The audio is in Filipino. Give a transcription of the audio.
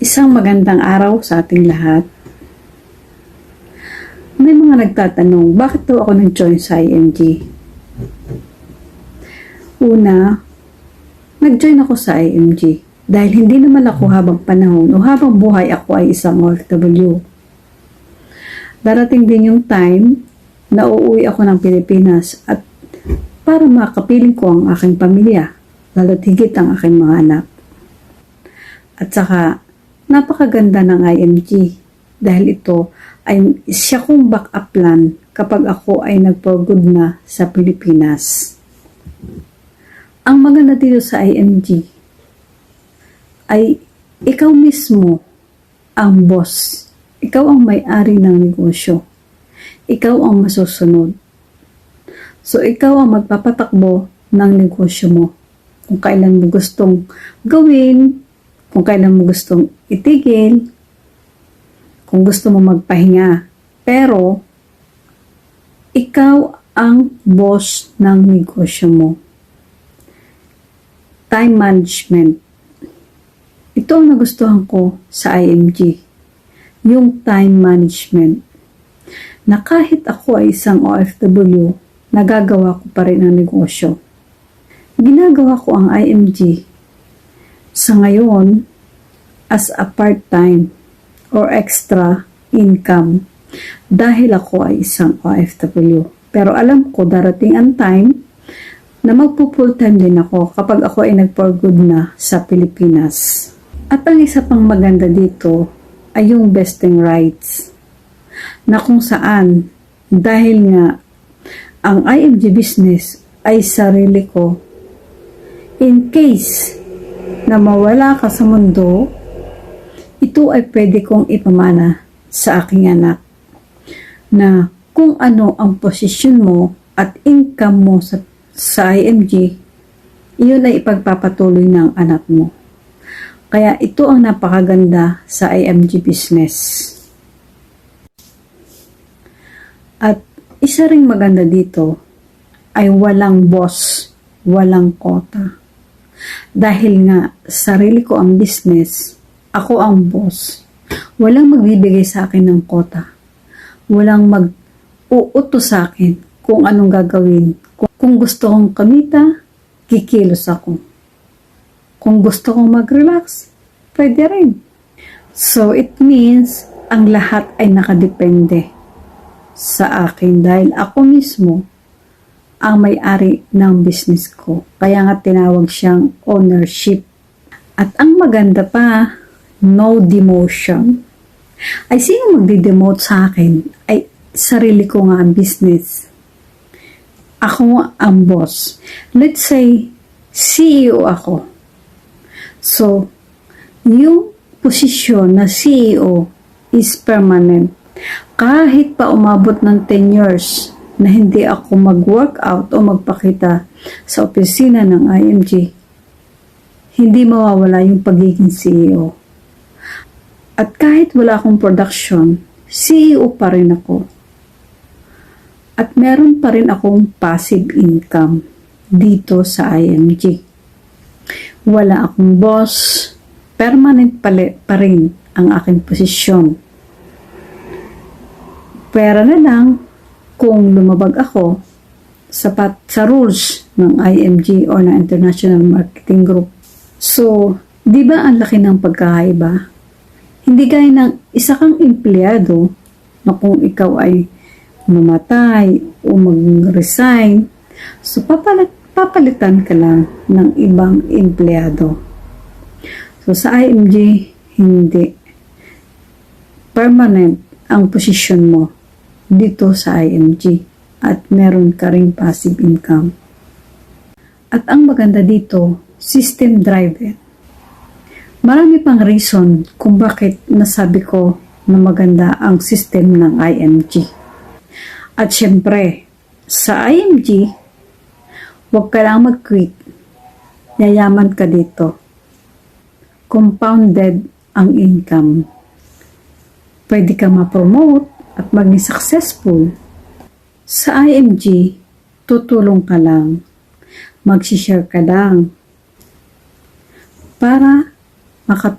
Isang magandang araw sa ating lahat. May mga nagtatanong, bakit daw ako nag-join sa IMG? Una, nag-join ako sa IMG dahil hindi naman ako habang panahon o habang buhay ako ay isang OFW. Darating din yung time na uuwi ako ng Pilipinas at para makapiling ko ang aking pamilya, lalo't higit ang aking mga anak. At saka, napakaganda ng IMG dahil ito ay siya kong backup plan kapag ako ay nag-for good na sa Pilipinas. Ang maganda dito sa IMG ay ikaw mismo ang boss. Ikaw ang may-ari ng negosyo. Ikaw ang masusunod. So, ikaw ang magpapatakbo ng negosyo mo. Kung kailan mo gustong gawin, kung kailan mo gustong itigil, kung gusto mo magpahinga. Pero, ikaw ang boss ng negosyo mo. Time management. Ito ang nagustuhan ko sa IMG. Yung time management. Na kahit ako ay isang OFW, nagagawa ko pa rin ang negosyo. Ginagawa ko ang IMG sa ngayon as a part-time or extra income dahil ako ay isang OFW. Pero alam ko darating ang time na magpo-full-time din ako kapag ako ay nag-for good na sa Pilipinas. At ang isa pang maganda dito ay yung vesting rights na kung saan dahil nga ang IMG business ay sarili ko, in case na mawala ka sa mundo, ito ay pwede kong ipamana sa aking anak na kung ano ang posisyon mo at income mo sa IMG, iyon ay ipagpapatuloy ng anak mo. Kaya ito ang napakaganda sa IMG business. At isa ring maganda dito ay walang boss, walang kota. Dahil nga sarili ko ang business, ako ang boss. Walang magbibigay sa akin ng kota. Walang mag-uutos sa akin kung anong gagawin. Kung gusto kong kamita, kikilos ako. Kung gusto kong mag-relax, pwede rin. So it means ang lahat ay nakadepende sa akin dahil ako mismo ang may-ari ng business ko. Kaya nga tinawag siyang ownership. At ang maganda pa, no demotion. Ay sino magdi-demote sa akin? Ay sarili ko nga ang business. Ako ang boss. Let's say, CEO ako. So, yung posisyon na CEO is permanent. Kahit pa umabot ng 10 years na hindi ako mag-workout o magpakita sa opisina ng IMG, hindi mawawala yung pagiging CEO. At kahit wala akong production, CEO pa rin ako. At meron pa rin akong passive income dito sa IMG. Wala akong boss, permanent pa rin ang aking posisyon. Pwera na lang kung lumabag ako sapat sa rules ng IMG o ng International Marketing Group. So, di ba ang laki ng pagkakaiba? Hindi gaya ng isa kang empleyado na kung ikaw ay mamatay o mag-resign, so papalitan ka lang ng ibang empleyado. So sa IMG, hindi. Permanent ang posisyon mo dito sa IMG at meron ka ring passive income. At ang maganda dito, system driven. Marami pang reason kung bakit nasabi ko na maganda ang system ng IMG. At syempre, sa IMG, huwag ka lang mag-quit. Yayaman ka dito. Compounded ang income. Pwede ka ma-promote at maging successful. Sa IMG, tutulong ka lang. Mag-share ka lang. Para makatulong